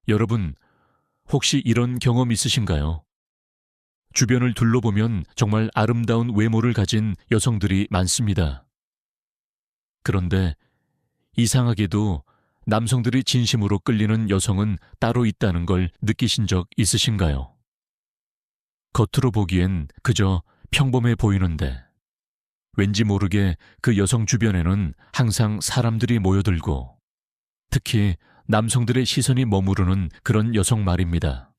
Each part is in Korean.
여러분, 혹시 이런 경험 있으신가요? 주변을 둘러보면 정말 아름다운 외모를 가진 여성들이 많습니다. 그런데 이상하게도 남성들이 진심으로 끌리는 여성은 따로 있다는 걸 느끼신 적 있으신가요? 겉으로 보기엔 그저 평범해 보이는데 왠지 모르게 그 여성 주변에는 항상 사람들이 모여들고 특히 남성들의 시선이 머무르는 그런 여성 말입니다.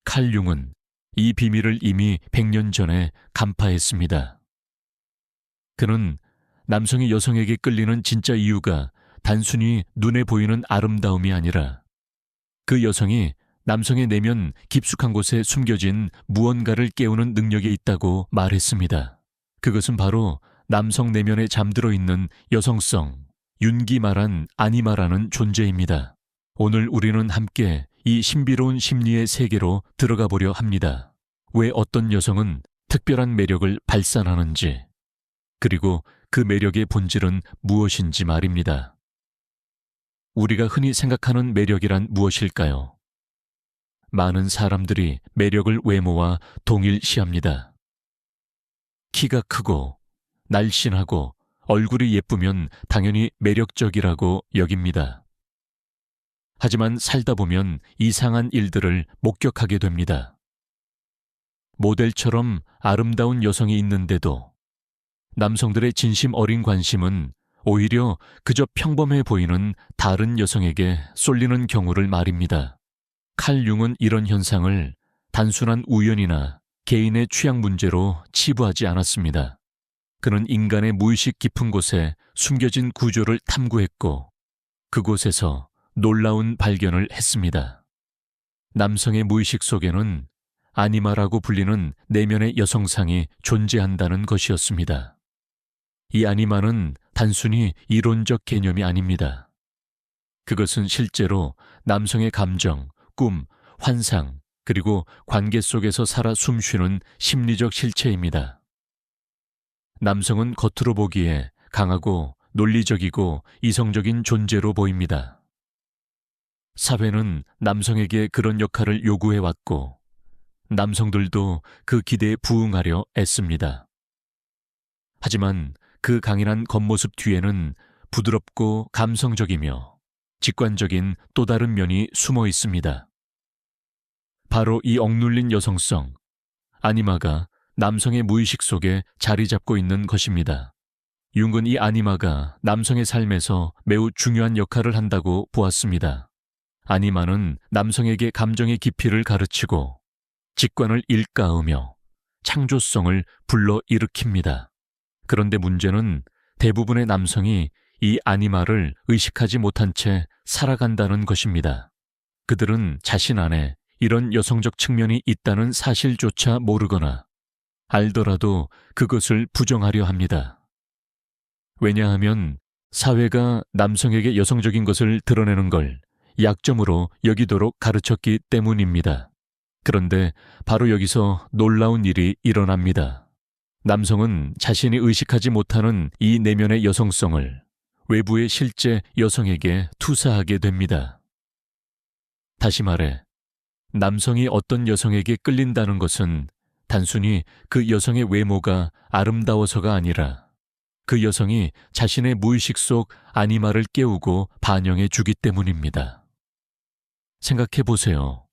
칼 융은 이 비밀을 이미 100년 전에 간파했습니다. 그는 남성이 여성에게 끌리는 진짜 이유가 단순히 눈에 보이는 아름다움이 아니라 그 여성이 남성의 내면 깊숙한 곳에 숨겨진 무언가를 깨우는 능력이 있다고 말했습니다. 그것은 바로 남성 내면에 잠들어 있는 여성성, 윤기 말한 아니마라는 존재입니다. 오늘 우리는 함께 이 신비로운 심리의 세계로 들어가 보려 합니다. 왜 어떤 여성은 특별한 매력을 발산하는지, 그리고 그 매력의 본질은 무엇인지 말입니다. 우리가 흔히 생각하는 매력이란 무엇일까요? 많은 사람들이 매력을 외모와 동일시합니다. 키가 크고, 날씬하고, 얼굴이 예쁘면 당연히 매력적이라고 여깁니다. 하지만 살다 보면 이상한 일들을 목격하게 됩니다. 모델처럼 아름다운 여성이 있는데도 남성들의 진심 어린 관심은 오히려 그저 평범해 보이는 다른 여성에게 쏠리는 경우를 말입니다. 칼 융은 이런 현상을 단순한 우연이나 개인의 취향 문제로 치부하지 않았습니다. 그는 인간의 무의식 깊은 곳에 숨겨진 구조를 탐구했고 그곳에서 놀라운 발견을 했습니다. 남성의 무의식 속에는 아니마라고 불리는 내면의 여성상이 존재한다는 것이었습니다. 이 아니마는 단순히 이론적 개념이 아닙니다. 그것은 실제로 남성의 감정, 꿈, 환상, 그리고 관계 속에서 살아 숨쉬는 심리적 실체입니다. 남성은 겉으로 보기에 강하고 논리적이고 이성적인 존재로 보입니다. 사회는 남성에게 그런 역할을 요구해왔고 남성들도 그 기대에 부응하려 애씁니다. 하지만 그 강인한 겉모습 뒤에는 부드럽고 감성적이며 직관적인 또 다른 면이 숨어 있습니다. 바로 이 억눌린 여성성, 아니마가 남성의 무의식 속에 자리 잡고 있는 것입니다. 융은 이 아니마가 남성의 삶에서 매우 중요한 역할을 한다고 보았습니다. 아니마는 남성에게 감정의 깊이를 가르치고 직관을 일깨우며 창조성을 불러일으킵니다. 그런데 문제는 대부분의 남성이 이 아니마를 의식하지 못한 채 살아간다는 것입니다. 그들은 자신 안에 이런 여성적 측면이 있다는 사실조차 모르거나 알더라도 그것을 부정하려 합니다. 왜냐하면 사회가 남성에게 여성적인 것을 드러내는 걸 약점으로 여기도록 가르쳤기 때문입니다. 그런데 바로 여기서 놀라운 일이 일어납니다. 남성은 자신이 의식하지 못하는 이 내면의 여성성을 외부의 실제 여성에게 투사하게 됩니다. 다시 말해, 남성이 어떤 여성에게 끌린다는 것은 단순히 그 여성의 외모가 아름다워서가 아니라 그 여성이 자신의 무의식 속 아니마를 깨우고 반영해 주기 때문입니다. 생각해 보세요.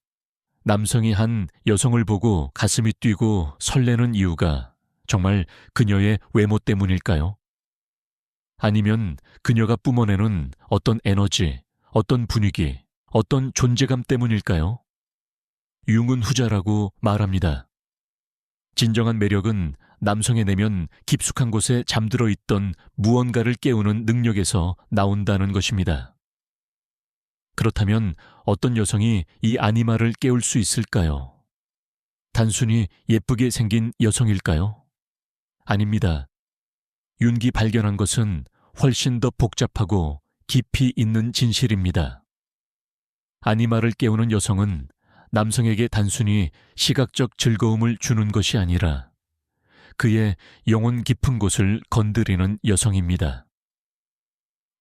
남성이 한 여성을 보고 가슴이 뛰고 설레는 이유가 정말 그녀의 외모 때문일까요? 아니면 그녀가 뿜어내는 어떤 에너지, 어떤 분위기, 어떤 존재감 때문일까요? 융은 후자라고 말합니다. 진정한 매력은 남성의 내면 깊숙한 곳에 잠들어 있던 무언가를 깨우는 능력에서 나온다는 것입니다. 그렇다면 어떤 여성이 이 아니마를 깨울 수 있을까요? 단순히 예쁘게 생긴 여성일까요? 아닙니다. 윤기 발견한 것은 훨씬 더 복잡하고 깊이 있는 진실입니다. 아니마를 깨우는 여성은 남성에게 단순히 시각적 즐거움을 주는 것이 아니라 그의 영혼 깊은 곳을 건드리는 여성입니다.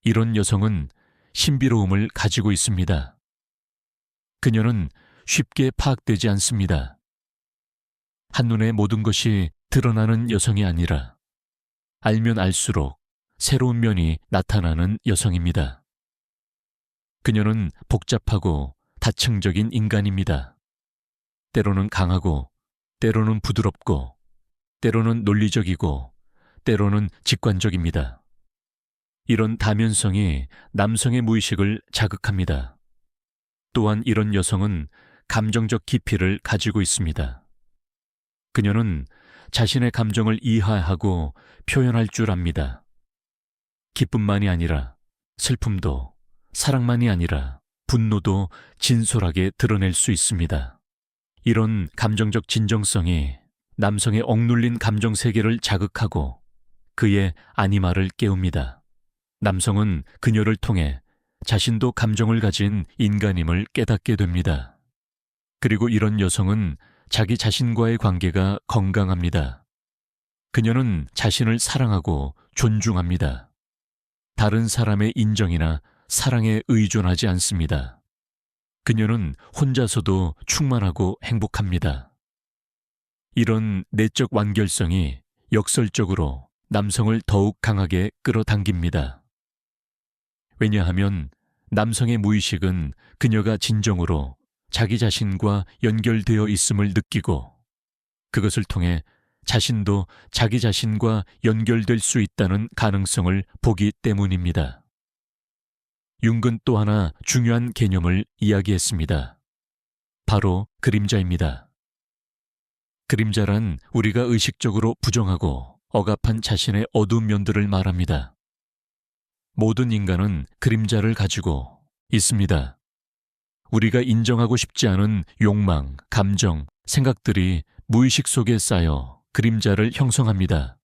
이런 여성은 신비로움을 가지고 있습니다. 그녀는 쉽게 파악되지 않습니다. 한눈에 모든 것이 드러나는 여성이 아니라 알면 알수록 새로운 면이 나타나는 여성입니다. 그녀는 복잡하고 다층적인 인간입니다. 때로는 강하고, 때로는 부드럽고, 때로는 논리적이고, 때로는 직관적입니다. 이런 다면성이 남성의 무의식을 자극합니다. 또한 이런 여성은 감정적 깊이를 가지고 있습니다. 그녀는 자신의 감정을 이해하고 표현할 줄 압니다. 기쁨만이 아니라 슬픔도, 사랑만이 아니라 분노도 진솔하게 드러낼 수 있습니다. 이런 감정적 진정성이 남성의 억눌린 감정 세계를 자극하고 그의 아니마를 깨웁니다. 남성은 그녀를 통해 자신도 감정을 가진 인간임을 깨닫게 됩니다. 그리고 이런 여성은 자기 자신과의 관계가 건강합니다. 그녀는 자신을 사랑하고 존중합니다. 다른 사람의 인정이나 사랑에 의존하지 않습니다. 그녀는 혼자서도 충만하고 행복합니다. 이런 내적 완결성이 역설적으로 남성을 더욱 강하게 끌어당깁니다. 왜냐하면 남성의 무의식은 그녀가 진정으로 자기 자신과 연결되어 있음을 느끼고 그것을 통해 자신도 자기 자신과 연결될 수 있다는 가능성을 보기 때문입니다. 융은 또 하나 중요한 개념을 이야기했습니다. 바로 그림자입니다. 그림자란 우리가 의식적으로 부정하고 억압한 자신의 어두운 면들을 말합니다. 모든 인간은 그림자를 가지고 있습니다. 우리가 인정하고 싶지 않은 욕망, 감정, 생각들이 무의식 속에 쌓여 그림자를 형성합니다.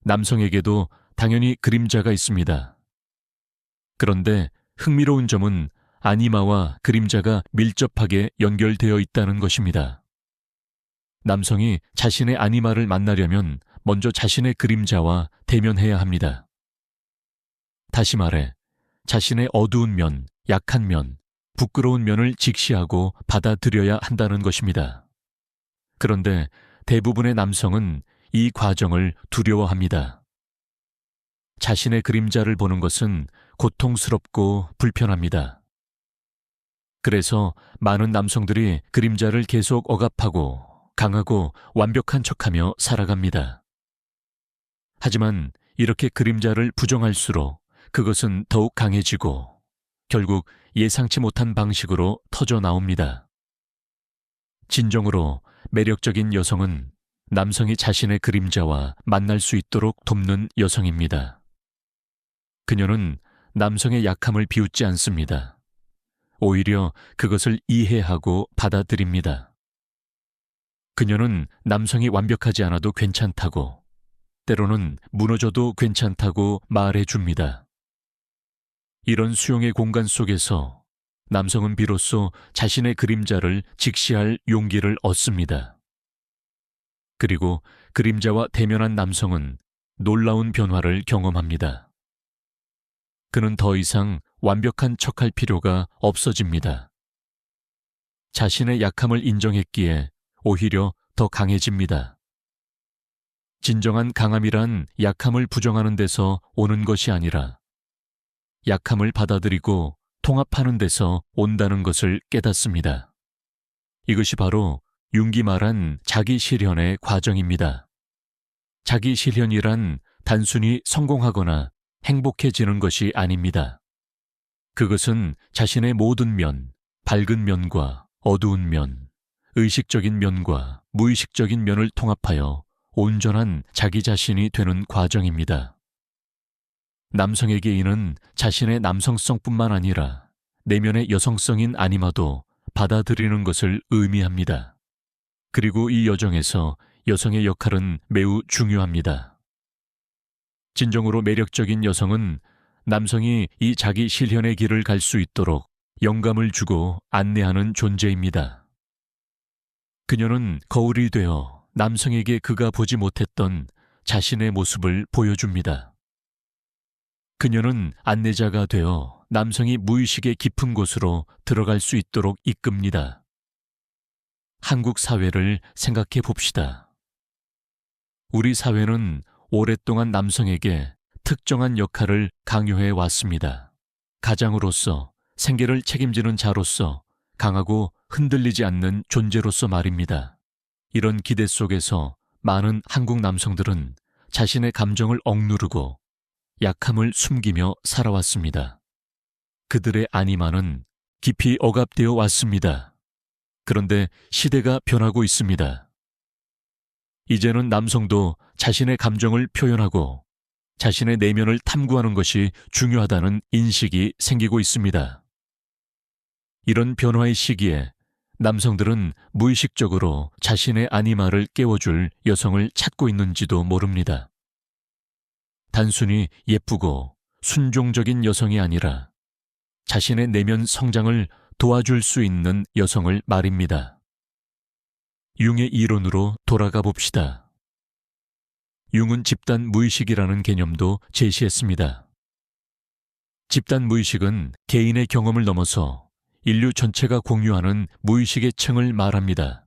남성에게도 당연히 그림자가 있습니다. 그런데 흥미로운 점은 아니마와 그림자가 밀접하게 연결되어 있다는 것입니다. 남성이 자신의 아니마를 만나려면 먼저 자신의 그림자와 대면해야 합니다. 다시 말해, 자신의 어두운 면, 약한 면, 부끄러운 면을 직시하고 받아들여야 한다는 것입니다. 그런데 대부분의 남성은 이 과정을 두려워합니다. 자신의 그림자를 보는 것은 고통스럽고 불편합니다. 그래서 많은 남성들이 그림자를 계속 억압하고 강하고 완벽한 척하며 살아갑니다. 하지만 이렇게 그림자를 부정할수록 그것은 더욱 강해지고 결국 예상치 못한 방식으로 터져 나옵니다. 진정으로 매력적인 여성은 남성이 자신의 그림자와 만날 수 있도록 돕는 여성입니다. 그녀는 남성의 약함을 비웃지 않습니다. 오히려 그것을 이해하고 받아들입니다. 그녀는 남성이 완벽하지 않아도 괜찮다고, 때로는 무너져도 괜찮다고 말해줍니다. 이런 수용의 공간 속에서 남성은 비로소 자신의 그림자를 직시할 용기를 얻습니다. 그리고 그림자와 대면한 남성은 놀라운 변화를 경험합니다. 그는 더 이상 완벽한 척할 필요가 없어집니다. 자신의 약함을 인정했기에 오히려 더 강해집니다. 진정한 강함이란 약함을 부정하는 데서 오는 것이 아니라 약함을 받아들이고 통합하는 데서 온다는 것을 깨닫습니다. 이것이 바로 융이 말한 자기 실현의 과정입니다. 자기 실현이란 단순히 성공하거나 행복해지는 것이 아닙니다. 그것은 자신의 모든 면, 밝은 면과 어두운 면, 의식적인 면과 무의식적인 면을 통합하여 온전한 자기 자신이 되는 과정입니다. 남성에게 이는 자신의 남성성뿐만 아니라 내면의 여성성인 아니마도 받아들이는 것을 의미합니다. 그리고 이 여정에서 여성의 역할은 매우 중요합니다. 진정으로 매력적인 여성은 남성이 이 자기 실현의 길을 갈 수 있도록 영감을 주고 안내하는 존재입니다. 그녀는 거울이 되어 남성에게 그가 보지 못했던 자신의 모습을 보여줍니다. 그녀는 안내자가 되어 남성이 무의식의 깊은 곳으로 들어갈 수 있도록 이끕니다. 한국 사회를 생각해 봅시다. 우리 사회는 오랫동안 남성에게 특정한 역할을 강요해 왔습니다. 가장으로서, 생계를 책임지는 자로서, 강하고 흔들리지 않는 존재로서 말입니다. 이런 기대 속에서 많은 한국 남성들은 자신의 감정을 억누르고 약함을 숨기며 살아왔습니다. 그들의 아니마는 깊이 억압되어 왔습니다. 그런데 시대가 변하고 있습니다. 이제는 남성도 자신의 감정을 표현하고 자신의 내면을 탐구하는 것이 중요하다는 인식이 생기고 있습니다. 이런 변화의 시기에 남성들은 무의식적으로 자신의 아니마를 깨워줄 여성을 찾고 있는지도 모릅니다. 단순히 예쁘고 순종적인 여성이 아니라 자신의 내면 성장을 도와줄 수 있는 여성을 말입니다. 융의 이론으로 돌아가 봅시다. 융은 집단 무의식이라는 개념도 제시했습니다. 집단 무의식은 개인의 경험을 넘어서 인류 전체가 공유하는 무의식의 층을 말합니다.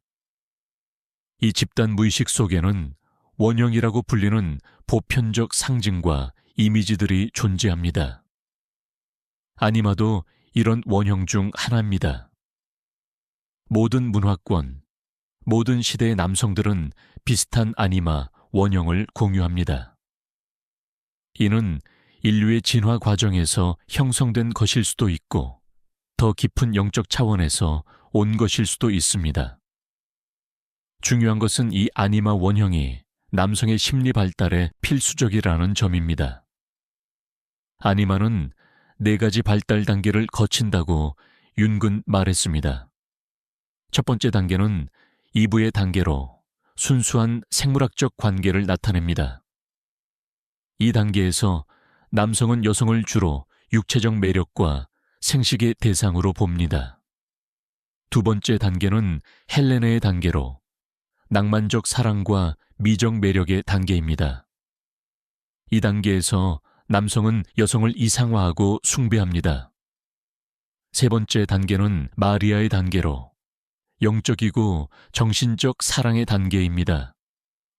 이 집단 무의식 속에는 원형이라고 불리는 보편적 상징과 이미지들이 존재합니다. 아니마도 이런 원형 중 하나입니다. 모든 문화권, 모든 시대의 남성들은 비슷한 아니마, 원형을 공유합니다. 이는 인류의 진화 과정에서 형성된 것일 수도 있고 더 깊은 영적 차원에서 온 것일 수도 있습니다. 중요한 것은 이 아니마 원형이 남성의 심리 발달에 필수적이라는 점입니다. 아니마는 4가지 발달 단계를 거친다고 윤근 말했습니다. 첫 번째 단계는 이브의 단계로 순수한 생물학적 관계를 나타냅니다. 이 단계에서 남성은 여성을 주로 육체적 매력과 생식의 대상으로 봅니다. 두 번째 단계는 헬레네의 단계로 낭만적 사랑과 미적 매력의 단계입니다. 이 단계에서 남성은 여성을 이상화하고 숭배합니다. 세 번째 단계는 마리아의 단계로 영적이고 정신적 사랑의 단계입니다.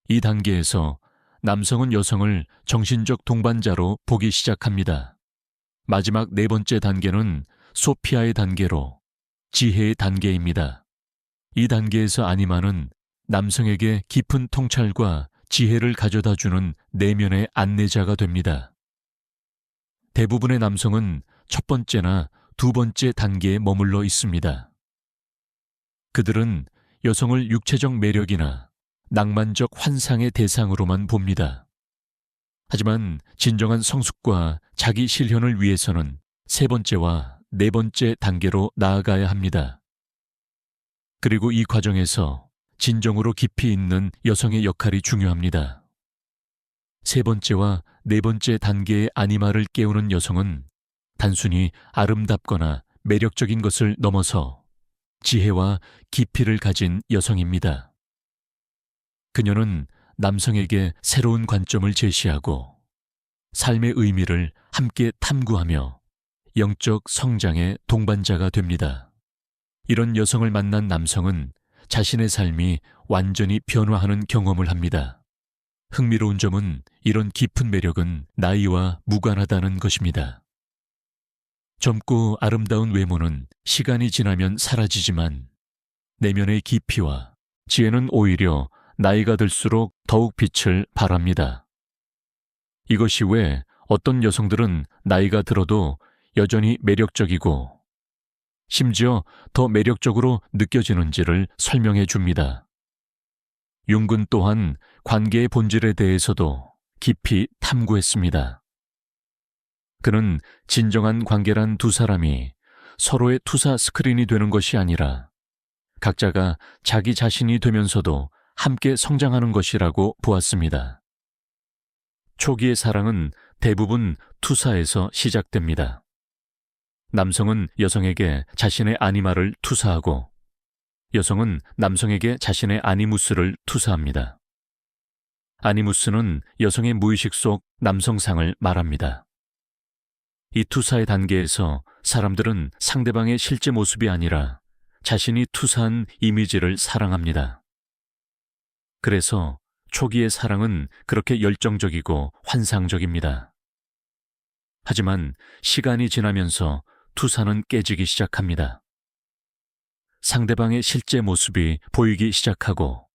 이 단계에서 남성은 여성을 정신적 동반자로 보기 시작합니다. 마지막 4번째 단계는 소피아의 단계로 지혜의 단계입니다. 이 단계에서 아니마는 남성에게 깊은 통찰과 지혜를 가져다주는 내면의 안내자가 됩니다. 대부분의 남성은 첫 번째나 두 번째 단계에 머물러 있습니다. 그들은 여성을 육체적 매력이나 낭만적 환상의 대상으로만 봅니다. 하지만 진정한 성숙과 자기 실현을 위해서는 3번째와 4번째 단계로 나아가야 합니다. 그리고 이 과정에서 진정으로 깊이 있는 여성의 역할이 중요합니다. 3번째와 4번째 단계의 아니마를 깨우는 여성은 단순히 아름답거나 매력적인 것을 넘어서 지혜와 깊이를 가진 여성입니다. 그녀는 남성에게 새로운 관점을 제시하고 삶의 의미를 함께 탐구하며 영적 성장의 동반자가 됩니다. 이런 여성을 만난 남성은 자신의 삶이 완전히 변화하는 경험을 합니다. 흥미로운 점은 이런 깊은 매력은 나이와 무관하다는 것입니다. 젊고 아름다운 외모는 시간이 지나면 사라지지만 내면의 깊이와 지혜는 오히려 나이가 들수록 더욱 빛을 발합니다. 이것이 왜 어떤 여성들은 나이가 들어도 여전히 매력적이고 심지어 더 매력적으로 느껴지는지를 설명해 줍니다. 융근 또한 관계의 본질에 대해서도 깊이 탐구했습니다. 그는 진정한 관계란 두 사람이 서로의 투사 스크린이 되는 것이 아니라 각자가 자기 자신이 되면서도 함께 성장하는 것이라고 보았습니다. 초기의 사랑은 대부분 투사에서 시작됩니다. 남성은 여성에게 자신의 아니마를 투사하고 여성은 남성에게 자신의 아니무스를 투사합니다. 아니무스는 여성의 무의식 속 남성상을 말합니다. 이 투사의 단계에서 사람들은 상대방의 실제 모습이 아니라 자신이 투사한 이미지를 사랑합니다. 그래서 초기의 사랑은 그렇게 열정적이고 환상적입니다. 하지만 시간이 지나면서 투사는 깨지기 시작합니다. 상대방의 실제 모습이 보이기 시작하고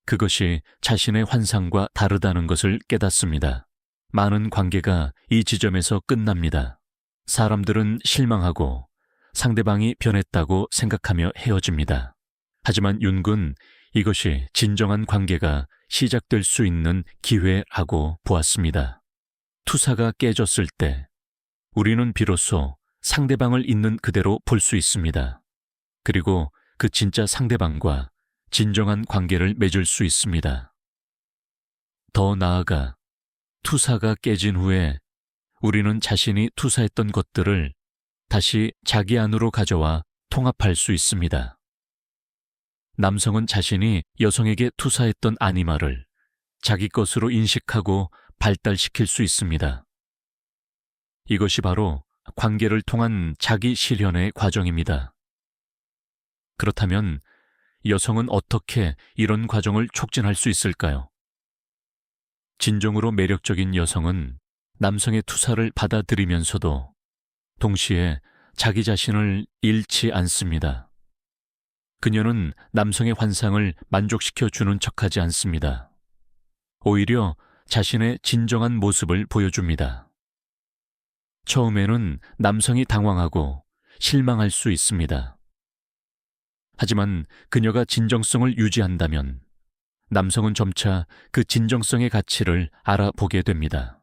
그것이 자신의 환상과 다르다는 것을 깨닫습니다. 많은 관계가 이 지점에서 끝납니다. 사람들은 실망하고 상대방이 변했다고 생각하며 헤어집니다. 하지만 윤군, 이것이 진정한 관계가 시작될 수 있는 기회라고 보았습니다. 투사가 깨졌을 때 우리는 비로소 상대방을 있는 그대로 볼 수 있습니다. 그리고 그 진짜 상대방과 진정한 관계를 맺을 수 있습니다. 더 나아가 투사가 깨진 후에 우리는 자신이 투사했던 것들을 다시 자기 안으로 가져와 통합할 수 있습니다. 남성은 자신이 여성에게 투사했던 아니마를 자기 것으로 인식하고 발달시킬 수 있습니다. 이것이 바로 관계를 통한 자기 실현의 과정입니다. 그렇다면 여성은 어떻게 이런 과정을 촉진할 수 있을까요? 진정으로 매력적인 여성은 남성의 투사를 받아들이면서도 동시에 자기 자신을 잃지 않습니다. 그녀는 남성의 환상을 만족시켜 주는 척하지 않습니다. 오히려 자신의 진정한 모습을 보여줍니다. 처음에는 남성이 당황하고 실망할 수 있습니다. 하지만 그녀가 진정성을 유지한다면 남성은 점차 그 진정성의 가치를 알아보게 됩니다.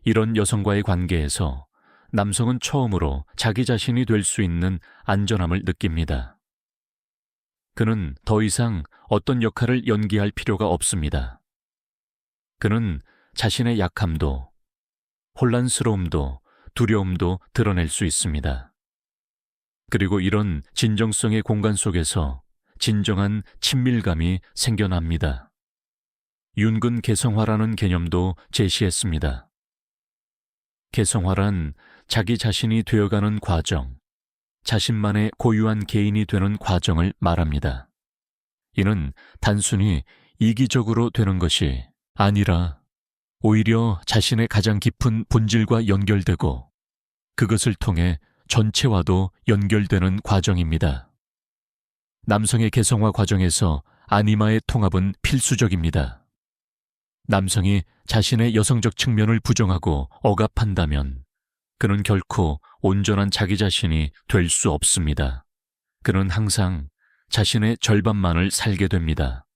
이런 여성과의 관계에서 남성은 처음으로 자기 자신이 될 수 있는 안전함을 느낍니다. 그는 더 이상 어떤 역할을 연기할 필요가 없습니다. 그는 자신의 약함도, 혼란스러움도, 두려움도 드러낼 수 있습니다. 그리고 이런 진정성의 공간 속에서 진정한 친밀감이 생겨납니다. 윤근 개성화라는 개념도 제시했습니다. 개성화란 자기 자신이 되어가는 과정, 자신만의 고유한 개인이 되는 과정을 말합니다. 이는 단순히 이기적으로 되는 것이 아니라 오히려 자신의 가장 깊은 본질과 연결되고 그것을 통해 전체와도 연결되는 과정입니다. 남성의 개성화 과정에서 아니마의 통합은 필수적입니다. 남성이 자신의 여성적 측면을 부정하고 억압한다면 그는 결코 온전한 자기 자신이 될 수 없습니다. 그는 항상 자신의 절반만을 살게 됩니다.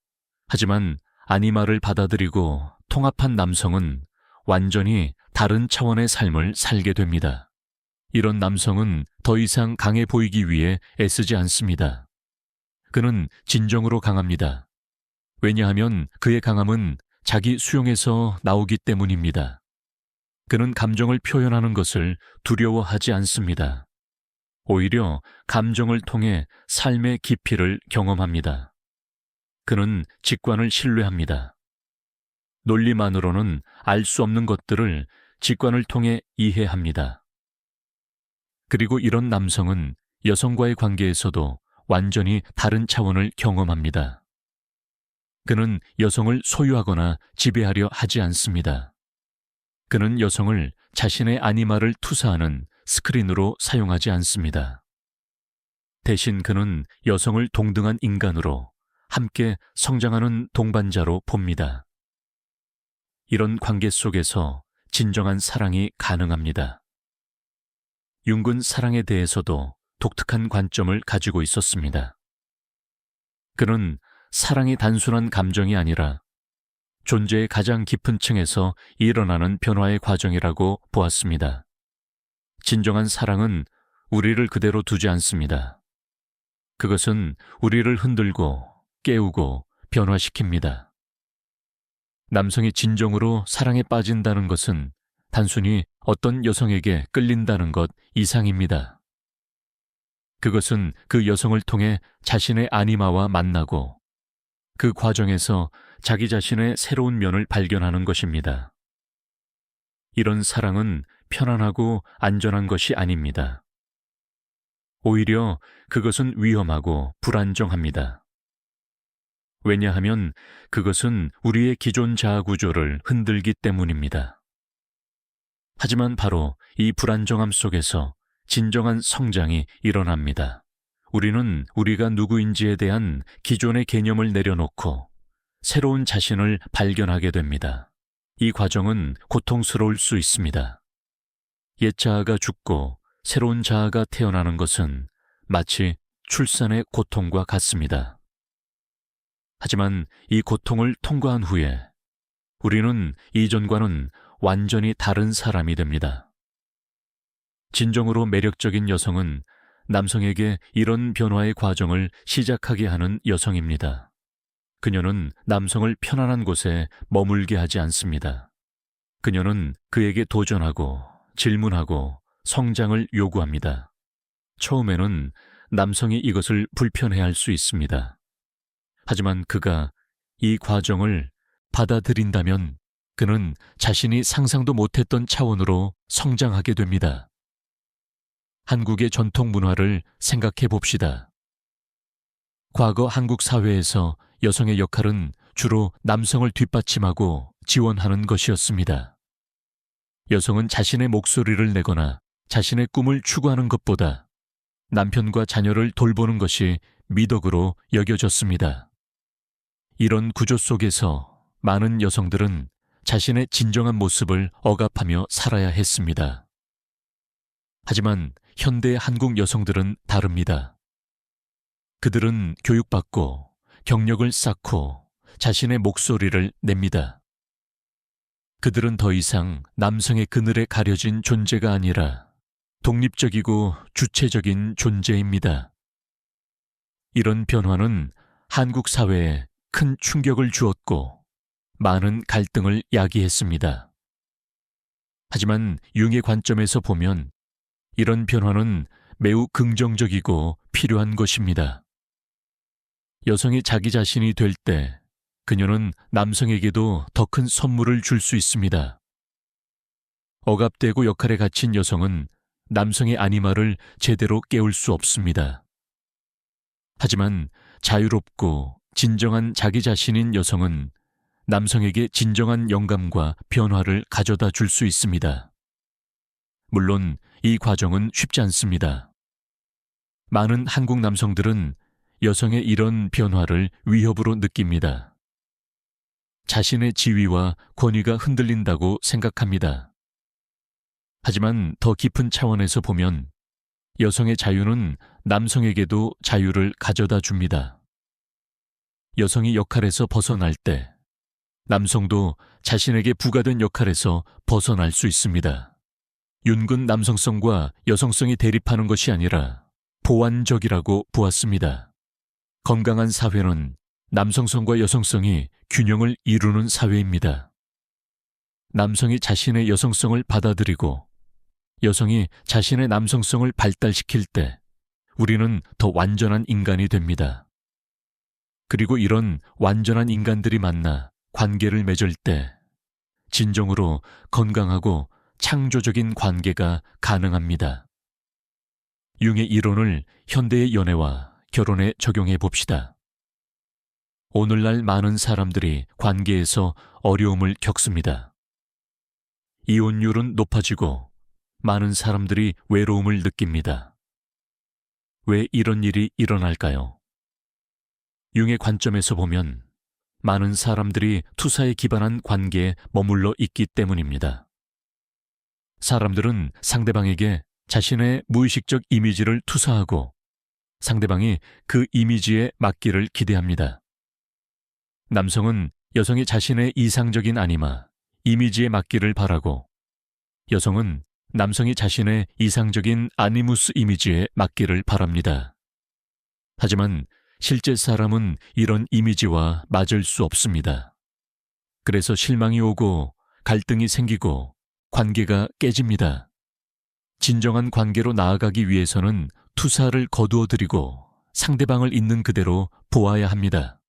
하지만 아니마를 받아들이고 통합한 남성은 완전히 다른 차원의 삶을 살게 됩니다. 이런 남성은 더 이상 강해 보이기 위해 애쓰지 않습니다. 그는 진정으로 강합니다. 왜냐하면 그의 강함은 자기 수용에서 나오기 때문입니다. 그는 감정을 표현하는 것을 두려워하지 않습니다. 오히려 감정을 통해 삶의 깊이를 경험합니다. 그는 직관을 신뢰합니다. 논리만으로는 알 수 없는 것들을 직관을 통해 이해합니다. 그리고 이런 남성은 여성과의 관계에서도 완전히 다른 차원을 경험합니다. 그는 여성을 소유하거나 지배하려 하지 않습니다. 그는 여성을 자신의 아니마를 투사하는 스크린으로 사용하지 않습니다. 대신 그는 여성을 동등한 인간으로 함께 성장하는 동반자로 봅니다. 이런 관계 속에서 진정한 사랑이 가능합니다. 융은 사랑에 대해서도 독특한 관점을 가지고 있었습니다. 그는 사랑이 단순한 감정이 아니라 존재의 가장 깊은 층에서 일어나는 변화의 과정이라고 보았습니다. 진정한 사랑은 우리를 그대로 두지 않습니다. 그것은 우리를 흔들고 깨우고 변화시킵니다. 남성이 진정으로 사랑에 빠진다는 것은 단순히 어떤 여성에게 끌린다는 것 이상입니다. 그것은 그 여성을 통해 자신의 아니마와 만나고 그 과정에서 자기 자신의 새로운 면을 발견하는 것입니다. 이런 사랑은 편안하고 안전한 것이 아닙니다. 오히려 그것은 위험하고 불안정합니다. 왜냐하면 그것은 우리의 기존 자아 구조를 흔들기 때문입니다. 하지만 바로 이 불안정함 속에서 진정한 성장이 일어납니다. 우리는 우리가 누구인지에 대한 기존의 개념을 내려놓고 새로운 자신을 발견하게 됩니다. 이 과정은 고통스러울 수 있습니다. 옛 자아가 죽고 새로운 자아가 태어나는 것은 마치 출산의 고통과 같습니다. 하지만 이 고통을 통과한 후에 우리는 이전과는 완전히 다른 사람이 됩니다. 진정으로 매력적인 여성은 남성에게 이런 변화의 과정을 시작하게 하는 여성입니다. 그녀는 남성을 편안한 곳에 머물게 하지 않습니다. 그녀는 그에게 도전하고 질문하고 성장을 요구합니다. 처음에는 남성이 이것을 불편해할 수 있습니다. 하지만 그가 이 과정을 받아들인다면 그는 자신이 상상도 못했던 차원으로 성장하게 됩니다. 한국의 전통 문화를 생각해 봅시다. 과거 한국 사회에서 여성의 역할은 주로 남성을 뒷받침하고 지원하는 것이었습니다. 여성은 자신의 목소리를 내거나 자신의 꿈을 추구하는 것보다 남편과 자녀를 돌보는 것이 미덕으로 여겨졌습니다. 이런 구조 속에서 많은 여성들은 자신의 진정한 모습을 억압하며 살아야 했습니다. 하지만 현대 한국 여성들은 다릅니다. 그들은 교육받고 경력을 쌓고 자신의 목소리를 냅니다. 그들은 더 이상 남성의 그늘에 가려진 존재가 아니라 독립적이고 주체적인 존재입니다. 이런 변화는 한국 사회에 큰 충격을 주었고 많은 갈등을 야기했습니다. 하지만 융의 관점에서 보면 이런 변화는 매우 긍정적이고 필요한 것입니다. 여성이 자기 자신이 될 때 그녀는 남성에게도 더 큰 선물을 줄 수 있습니다. 억압되고 역할에 갇힌 여성은 남성의 아니마를 제대로 깨울 수 없습니다. 하지만 자유롭고 진정한 자기 자신인 여성은 남성에게 진정한 영감과 변화를 가져다 줄 수 있습니다. 물론 이 과정은 쉽지 않습니다. 많은 한국 남성들은 여성의 이런 변화를 위협으로 느낍니다. 자신의 지위와 권위가 흔들린다고 생각합니다. 하지만 더 깊은 차원에서 보면 여성의 자유는 남성에게도 자유를 가져다 줍니다. 여성이 역할에서 벗어날 때 남성도 자신에게 부과된 역할에서 벗어날 수 있습니다. 윤근 남성성과 여성성이 대립하는 것이 아니라 보완적이라고 보았습니다. 건강한 사회는 남성성과 여성성이 균형을 이루는 사회입니다. 남성이 자신의 여성성을 받아들이고 여성이 자신의 남성성을 발달시킬 때 우리는 더 완전한 인간이 됩니다. 그리고 이런 완전한 인간들이 만나 관계를 맺을 때 진정으로 건강하고 창조적인 관계가 가능합니다. 융의 이론을 현대의 연애와 결혼에 적용해 봅시다. 오늘날 많은 사람들이 관계에서 어려움을 겪습니다. 이혼율은 높아지고 많은 사람들이 외로움을 느낍니다. 왜 이런 일이 일어날까요? 융의 관점에서 보면 많은 사람들이 투사에 기반한 관계에 머물러 있기 때문입니다. 사람들은 상대방에게 자신의 무의식적 이미지를 투사하고 상대방이 그 이미지에 맞기를 기대합니다. 남성은 여성이 자신의 이상적인 아니마, 이미지에 맞기를 바라고 여성은 남성이 자신의 이상적인 아니무스 이미지에 맞기를 바랍니다. 하지만 실제 사람은 이런 이미지와 맞을 수 없습니다. 그래서 실망이 오고 갈등이 생기고 관계가 깨집니다. 진정한 관계로 나아가기 위해서는 투사를 거두어들이고 상대방을 있는 그대로 보아야 합니다.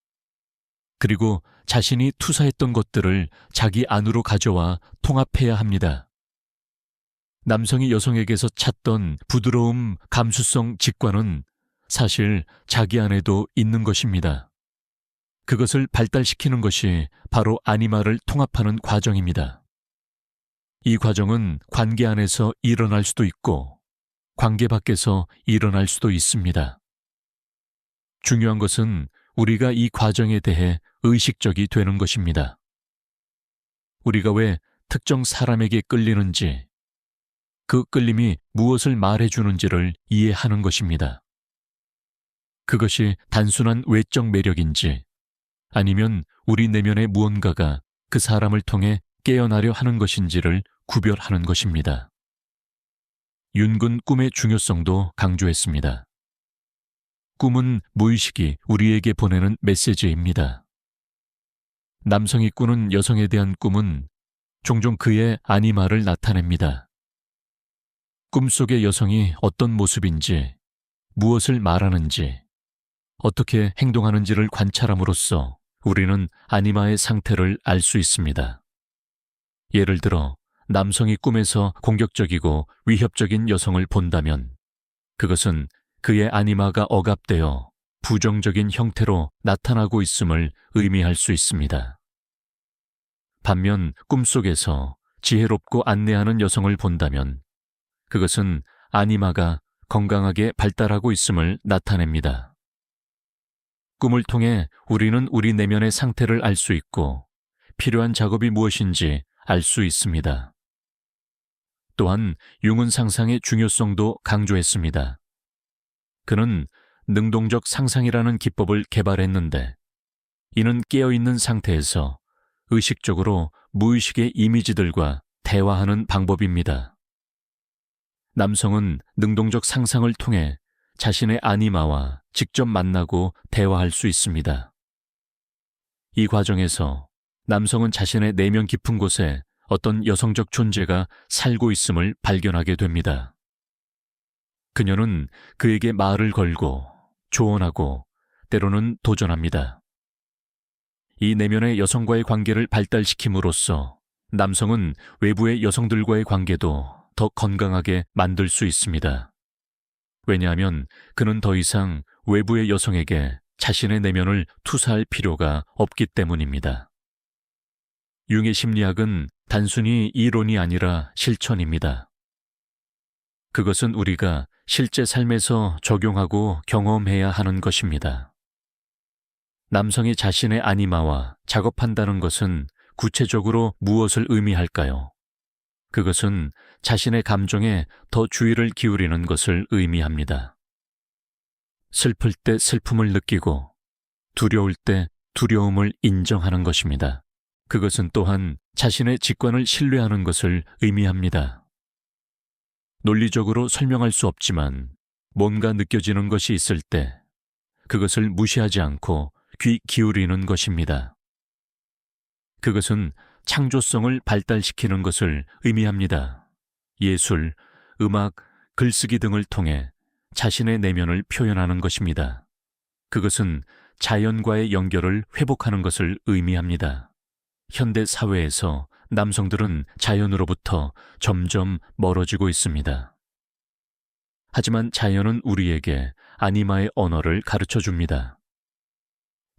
그리고 자신이 투사했던 것들을 자기 안으로 가져와 통합해야 합니다. 남성이 여성에게서 찾던 부드러움, 감수성, 직관은 사실 자기 안에도 있는 것입니다. 그것을 발달시키는 것이 바로 아니마를 통합하는 과정입니다. 이 과정은 관계 안에서 일어날 수도 있고 관계 밖에서 일어날 수도 있습니다. 중요한 것은 우리가 이 과정에 대해 의식적이 되는 것입니다. 우리가 왜 특정 사람에게 끌리는지, 그 끌림이 무엇을 말해주는지를 이해하는 것입니다. 그것이 단순한 외적 매력인지 아니면 우리 내면의 무언가가 그 사람을 통해 깨어나려 하는 것인지를 구별하는 것입니다. 윤군 꿈의 중요성도 강조했습니다. 꿈은 무의식이 우리에게 보내는 메시지입니다. 남성이 꾸는 여성에 대한 꿈은 종종 그의 아니마를 나타냅니다. 꿈속의 여성이 어떤 모습인지, 무엇을 말하는지, 어떻게 행동하는지를 관찰함으로써 우리는 아니마의 상태를 알 수 있습니다. 예를 들어 남성이 꿈에서 공격적이고 위협적인 여성을 본다면 그것은 그의 아니마가 억압되어 부정적인 형태로 나타나고 있음을 의미할 수 있습니다. 반면 꿈속에서 지혜롭고 안내하는 여성을 본다면 그것은 아니마가 건강하게 발달하고 있음을 나타냅니다. 꿈을 통해 우리는 우리 내면의 상태를 알 수 있고 필요한 작업이 무엇인지 알 수 있습니다. 또한 융은 상상의 중요성도 강조했습니다. 그는 능동적 상상이라는 기법을 개발했는데 이는 깨어있는 상태에서 의식적으로 무의식의 이미지들과 대화하는 방법입니다. 남성은 능동적 상상을 통해 자신의 아니마와 직접 만나고 대화할 수 있습니다. 이 과정에서 남성은 자신의 내면 깊은 곳에 어떤 여성적 존재가 살고 있음을 발견하게 됩니다. 그녀는 그에게 말을 걸고 조언하고 때로는 도전합니다. 이 내면의 여성과의 관계를 발달시킴으로써 남성은 외부의 여성들과의 관계도 더 건강하게 만들 수 있습니다. 왜냐하면 그는 더 이상 외부의 여성에게 자신의 내면을 투사할 필요가 없기 때문입니다. 융의 심리학은 단순히 이론이 아니라 실천입니다. 그것은 우리가 실제 삶에서 적용하고 경험해야 하는 것입니다. 남성이 자신의 아니마와 작업한다는 것은 구체적으로 무엇을 의미할까요? 그것은 자신의 감정에 더 주의를 기울이는 것을 의미합니다. 슬플 때 슬픔을 느끼고 두려울 때 두려움을 인정하는 것입니다. 그것은 또한 자신의 직관을 신뢰하는 것을 의미합니다. 논리적으로 설명할 수 없지만 뭔가 느껴지는 것이 있을 때 그것을 무시하지 않고 귀 기울이는 것입니다. 그것은 창조성을 발달시키는 것을 의미합니다. 예술, 음악, 글쓰기 등을 통해 자신의 내면을 표현하는 것입니다. 그것은 자연과의 연결을 회복하는 것을 의미합니다. 현대 사회에서 남성들은 자연으로부터 점점 멀어지고 있습니다. 하지만 자연은 우리에게 아니마의 언어를 가르쳐 줍니다.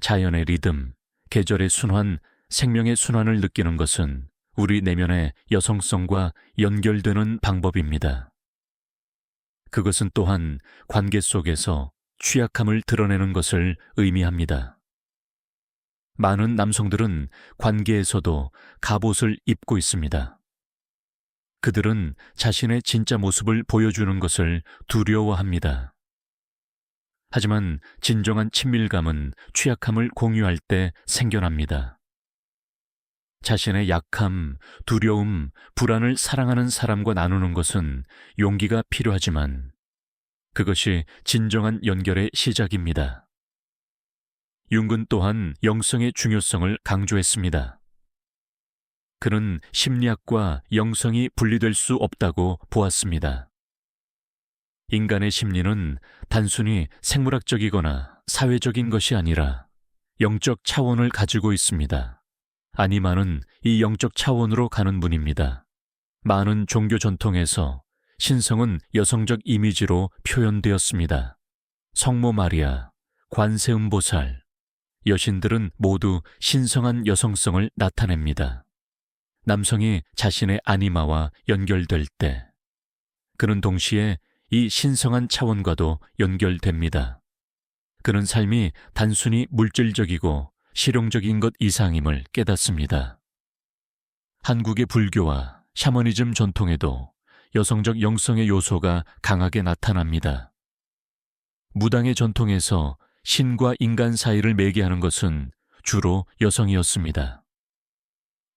자연의 리듬, 계절의 순환, 생명의 순환을 느끼는 것은 우리 내면의 여성성과 연결되는 방법입니다. 그것은 또한 관계 속에서 취약함을 드러내는 것을 의미합니다. 많은 남성들은 관계에서도 갑옷을 입고 있습니다. 그들은 자신의 진짜 모습을 보여주는 것을 두려워합니다. 하지만 진정한 친밀감은 취약함을 공유할 때 생겨납니다. 자신의 약함, 두려움, 불안을 사랑하는 사람과 나누는 것은 용기가 필요하지만 그것이 진정한 연결의 시작입니다. 융은 또한 영성의 중요성을 강조했습니다. 그는 심리학과 영성이 분리될 수 없다고 보았습니다. 인간의 심리는 단순히 생물학적이거나 사회적인 것이 아니라 영적 차원을 가지고 있습니다. 아니마는 이 영적 차원으로 가는 문입니다. 많은 종교 전통에서 신성은 여성적 이미지로 표현되었습니다. 성모 마리아, 관세음보살, 여신들은 모두 신성한 여성성을 나타냅니다. 남성이 자신의 아니마와 연결될 때, 그는 동시에 이 신성한 차원과도 연결됩니다. 그는 삶이 단순히 물질적이고 실용적인 것 이상임을 깨닫습니다. 한국의 불교와 샤머니즘 전통에도 여성적 영성의 요소가 강하게 나타납니다. 무당의 전통에서 신과 인간 사이를 매개하는 것은 주로 여성이었습니다.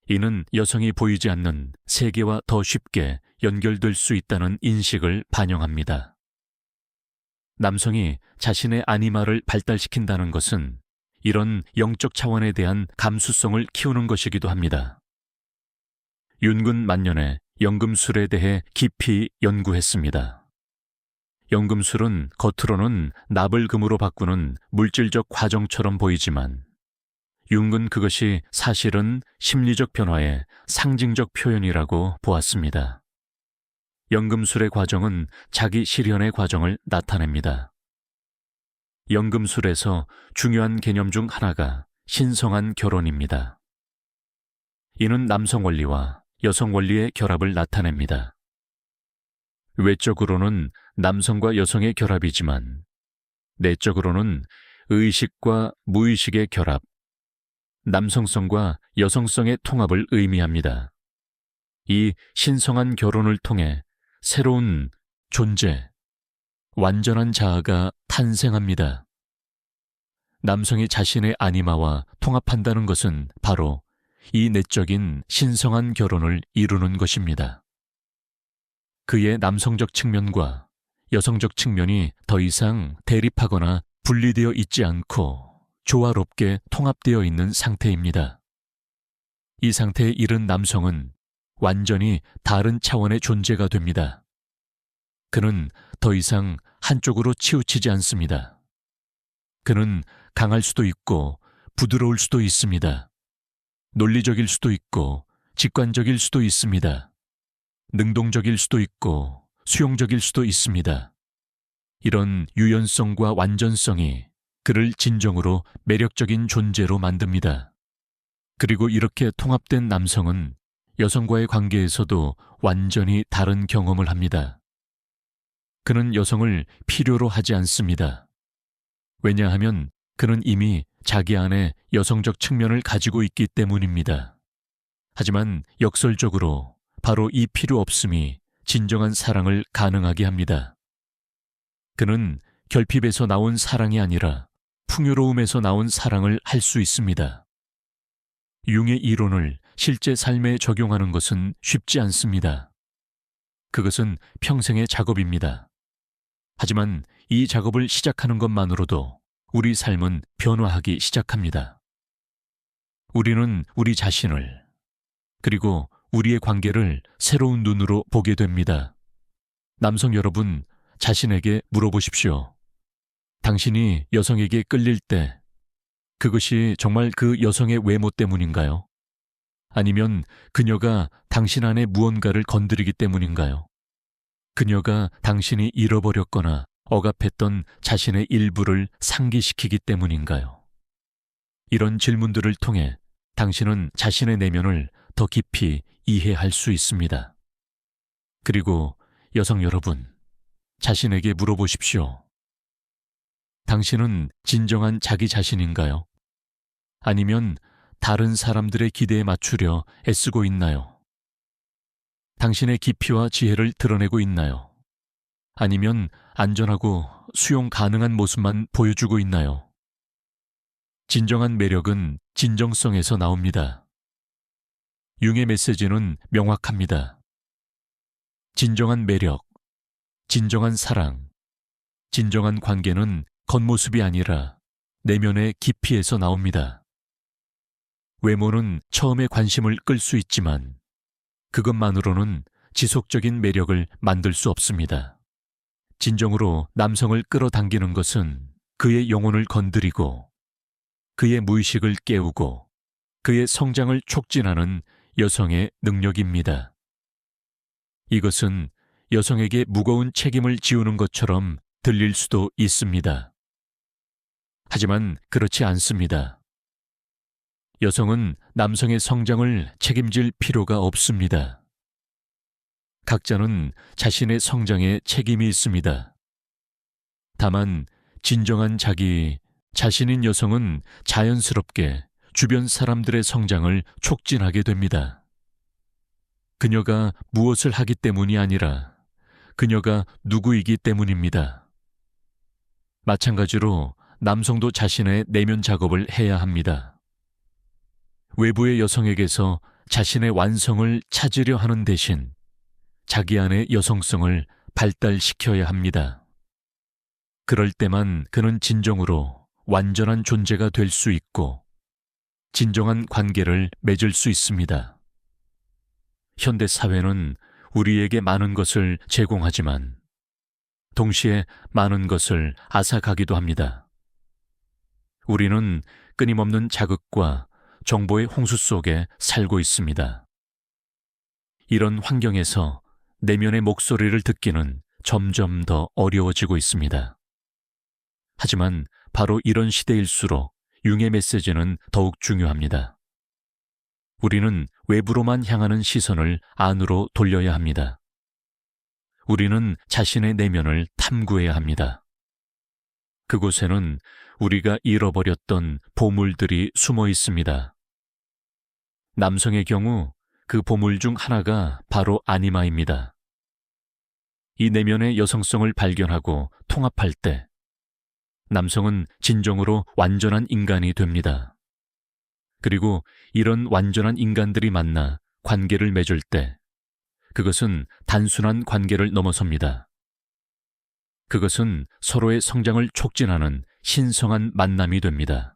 이는 여성이 보이지 않는 세계와 더 쉽게 연결될 수 있다는 인식을 반영합니다. 남성이 자신의 아니마를 발달시킨다는 것은 이런 영적 차원에 대한 감수성을 키우는 것이기도 합니다. 윤근 만년에 연금술에 대해 깊이 연구했습니다. 연금술은 겉으로는 납을 금으로 바꾸는 물질적 과정처럼 보이지만 융은 그것이 사실은 심리적 변화의 상징적 표현이라고 보았습니다. 연금술의 과정은 자기 실현의 과정을 나타냅니다. 연금술에서 중요한 개념 중 하나가 신성한 결혼입니다. 이는 남성 원리와 여성 원리의 결합을 나타냅니다. 외적으로는 남성과 여성의 결합이지만 내적으로는 의식과 무의식의 결합, 남성성과 여성성의 통합을 의미합니다. 이 신성한 결혼을 통해 새로운 존재, 완전한 자아가 탄생합니다. 남성이 자신의 아니마와 통합한다는 것은 바로 이 내적인 신성한 결혼을 이루는 것입니다. 그의 남성적 측면과 여성적 측면이 더 이상 대립하거나 분리되어 있지 않고 조화롭게 통합되어 있는 상태입니다. 이 상태에 이른 남성은 완전히 다른 차원의 존재가 됩니다. 그는 더 이상 한쪽으로 치우치지 않습니다. 그는 강할 수도 있고 부드러울 수도 있습니다. 논리적일 수도 있고 직관적일 수도 있습니다. 능동적일 수도 있고 수용적일 수도 있습니다. 이런 유연성과 완전성이 그를 진정으로 매력적인 존재로 만듭니다. 그리고 이렇게 통합된 남성은 여성과의 관계에서도 완전히 다른 경험을 합니다. 그는 여성을 필요로 하지 않습니다. 왜냐하면 그는 이미 자기 안에 여성적 측면을 가지고 있기 때문입니다. 하지만 역설적으로 바로 이 필요 없음이 진정한 사랑을 가능하게 합니다. 그는 결핍에서 나온 사랑이 아니라 풍요로움에서 나온 사랑을 할 수 있습니다. 융의 이론을 실제 삶에 적용하는 것은 쉽지 않습니다. 그것은 평생의 작업입니다. 하지만 이 작업을 시작하는 것만으로도 우리 삶은 변화하기 시작합니다. 우리는 우리 자신을, 그리고 우리의 관계를 새로운 눈으로 보게 됩니다. 남성 여러분, 자신에게 물어보십시오. 당신이 여성에게 끌릴 때 그것이 정말 그 여성의 외모 때문인가요? 아니면 그녀가 당신 안에 무언가를 건드리기 때문인가요? 그녀가 당신이 잃어버렸거나 억압했던 자신의 일부를 상기시키기 때문인가요? 이런 질문들을 통해 당신은 자신의 내면을 더 깊이 이해할 수 있습니다. 그리고 여성 여러분, 자신에게 물어보십시오. 당신은 진정한 자기 자신인가요? 아니면 다른 사람들의 기대에 맞추려 애쓰고 있나요? 당신의 깊이와 지혜를 드러내고 있나요? 아니면 안전하고 수용 가능한 모습만 보여주고 있나요? 진정한 매력은 진정성에서 나옵니다. 융의 메시지는 명확합니다. 진정한 매력, 진정한 사랑, 진정한 관계는 겉모습이 아니라 내면의 깊이에서 나옵니다. 외모는 처음에 관심을 끌 수 있지만 그것만으로는 지속적인 매력을 만들 수 없습니다. 진정으로 남성을 끌어당기는 것은 그의 영혼을 건드리고 그의 무의식을 깨우고 그의 성장을 촉진하는 여성의 능력입니다. 이것은 여성에게 무거운 책임을 지우는 것처럼 들릴 수도 있습니다. 하지만 그렇지 않습니다. 여성은 남성의 성장을 책임질 필요가 없습니다. 각자는 자신의 성장에 책임이 있습니다. 다만 진정한 자신인 여성은 자연스럽게 주변 사람들의 성장을 촉진하게 됩니다. 그녀가 무엇을 하기 때문이 아니라 그녀가 누구이기 때문입니다. 마찬가지로 남성도 자신의 내면 작업을 해야 합니다. 외부의 여성에게서 자신의 완성을 찾으려 하는 대신 자기 안의 여성성을 발달시켜야 합니다. 그럴 때만 그는 진정으로 완전한 존재가 될 수 있고 진정한 관계를 맺을 수 있습니다. 현대 사회는 우리에게 많은 것을 제공하지만 동시에 많은 것을 앗아가기도 합니다. 우리는 끊임없는 자극과 정보의 홍수 속에 살고 있습니다. 이런 환경에서 내면의 목소리를 듣기는 점점 더 어려워지고 있습니다. 하지만 바로 이런 시대일수록 융의 메시지는 더욱 중요합니다. 우리는 외부로만 향하는 시선을 안으로 돌려야 합니다. 우리는 자신의 내면을 탐구해야 합니다. 그곳에는 우리가 잃어버렸던 보물들이 숨어 있습니다. 남성의 경우 그 보물 중 하나가 바로 아니마입니다. 이 내면의 여성성을 발견하고 통합할 때 남성은 진정으로 완전한 인간이 됩니다. 그리고 이런 완전한 인간들이 만나 관계를 맺을 때 그것은 단순한 관계를 넘어섭니다. 그것은 서로의 성장을 촉진하는 신성한 만남이 됩니다.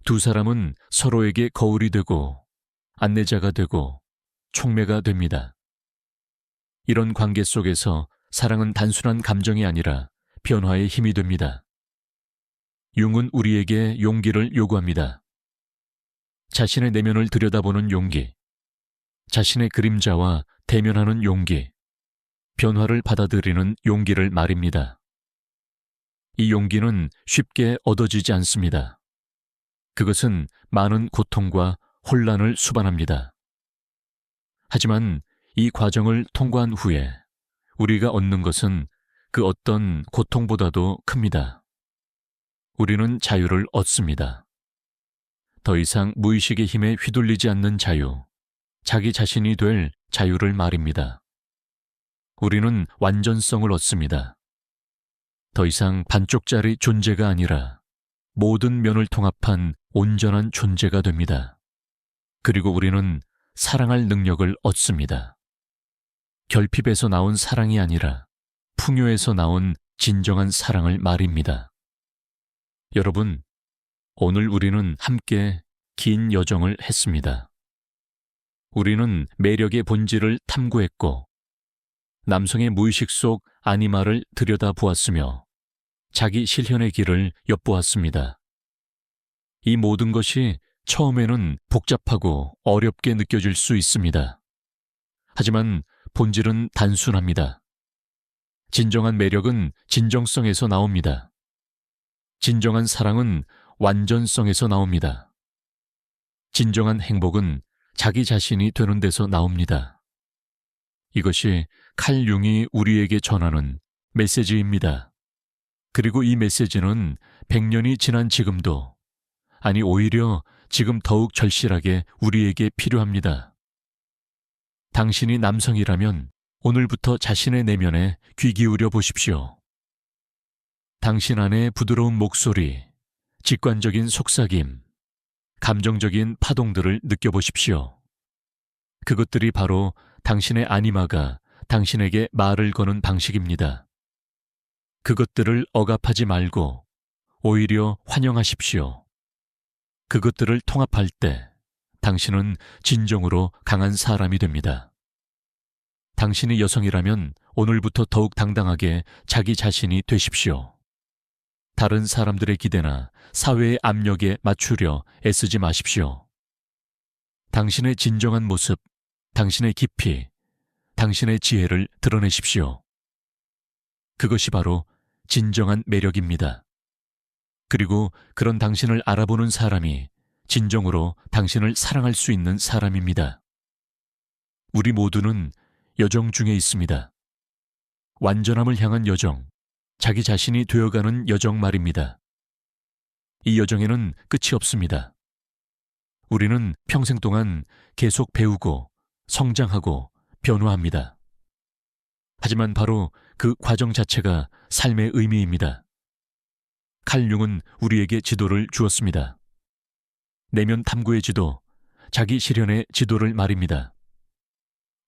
두 사람은 서로에게 거울이 되고 안내자가 되고 촉매가 됩니다. 이런 관계 속에서 사랑은 단순한 감정이 아니라 변화의 힘이 됩니다. 융은 우리에게 용기를 요구합니다. 자신의 내면을 들여다보는 용기, 자신의 그림자와 대면하는 용기, 변화를 받아들이는 용기를 말입니다. 이 용기는 쉽게 얻어지지 않습니다. 그것은 많은 고통과 혼란을 수반합니다. 하지만 이 과정을 통과한 후에 우리가 얻는 것은 그 어떤 고통보다도 큽니다. 우리는 자유를 얻습니다. 더 이상 무의식의 힘에 휘둘리지 않는 자유, 자기 자신이 될 자유를 말입니다. 우리는 완전성을 얻습니다. 더 이상 반쪽짜리 존재가 아니라 모든 면을 통합한 온전한 존재가 됩니다. 그리고 우리는 사랑할 능력을 얻습니다. 결핍에서 나온 사랑이 아니라 풍요에서 나온 진정한 사랑을 말입니다. 여러분, 오늘 우리는 함께 긴 여정을 했습니다. 우리는 매력의 본질을 탐구했고 남성의 무의식 속 아니마를 들여다보았으며 자기 실현의 길을 엿보았습니다. 이 모든 것이 처음에는 복잡하고 어렵게 느껴질 수 있습니다. 하지만 본질은 단순합니다. 진정한 매력은 진정성에서 나옵니다. 진정한 사랑은 완전성에서 나옵니다. 진정한 행복은 자기 자신이 되는 데서 나옵니다. 이것이 칼 융이 우리에게 전하는 메시지입니다. 그리고 이 메시지는 100년이 지난 지금도, 아니 오히려 지금 더욱 절실하게 우리에게 필요합니다. 당신이 남성이라면 오늘부터 자신의 내면에 귀 기울여 보십시오. 당신 안의 부드러운 목소리, 직관적인 속삭임, 감정적인 파동들을 느껴보십시오. 그것들이 바로 당신의 아니마가 당신에게 말을 거는 방식입니다. 그것들을 억압하지 말고 오히려 환영하십시오. 그것들을 통합할 때 당신은 진정으로 강한 사람이 됩니다. 당신이 여성이라면 오늘부터 더욱 당당하게 자기 자신이 되십시오. 다른 사람들의 기대나 사회의 압력에 맞추려 애쓰지 마십시오. 당신의 진정한 모습, 당신의 깊이, 당신의 지혜를 드러내십시오. 그것이 바로 진정한 매력입니다. 그리고 그런 당신을 알아보는 사람이 진정으로 당신을 사랑할 수 있는 사람입니다. 우리 모두는 여정 중에 있습니다. 완전함을 향한 여정, 자기 자신이 되어가는 여정 말입니다. 이 여정에는 끝이 없습니다. 우리는 평생 동안 계속 배우고 성장하고 변화합니다. 하지만 바로 그 과정 자체가 삶의 의미입니다. 칼 융은 우리에게 지도를 주었습니다. 내면 탐구의 지도, 자기 실현의 지도를 말입니다.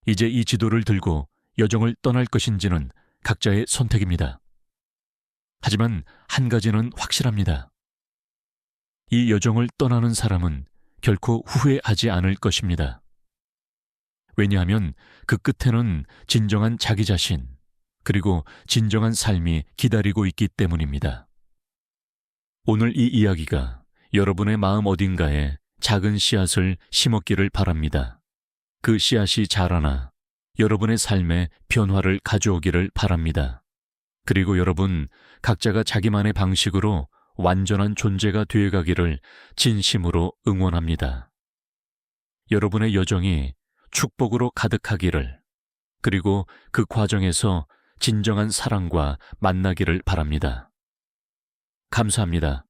이제 이 지도를 들고 여정을 떠날 것인지는 각자의 선택입니다. 하지만 한 가지는 확실합니다. 이 여정을 떠나는 사람은 결코 후회하지 않을 것입니다. 왜냐하면 그 끝에는 진정한 자기 자신, 그리고 진정한 삶이 기다리고 있기 때문입니다. 오늘 이 이야기가 여러분의 마음 어딘가에 작은 씨앗을 심었기를 바랍니다. 그 씨앗이 자라나 여러분의 삶에 변화를 가져오기를 바랍니다. 그리고 여러분 각자가 자기만의 방식으로 완전한 존재가 되어가기를 진심으로 응원합니다. 여러분의 여정이 축복으로 가득하기를, 그리고 그 과정에서 진정한 사랑과 만나기를 바랍니다. 감사합니다.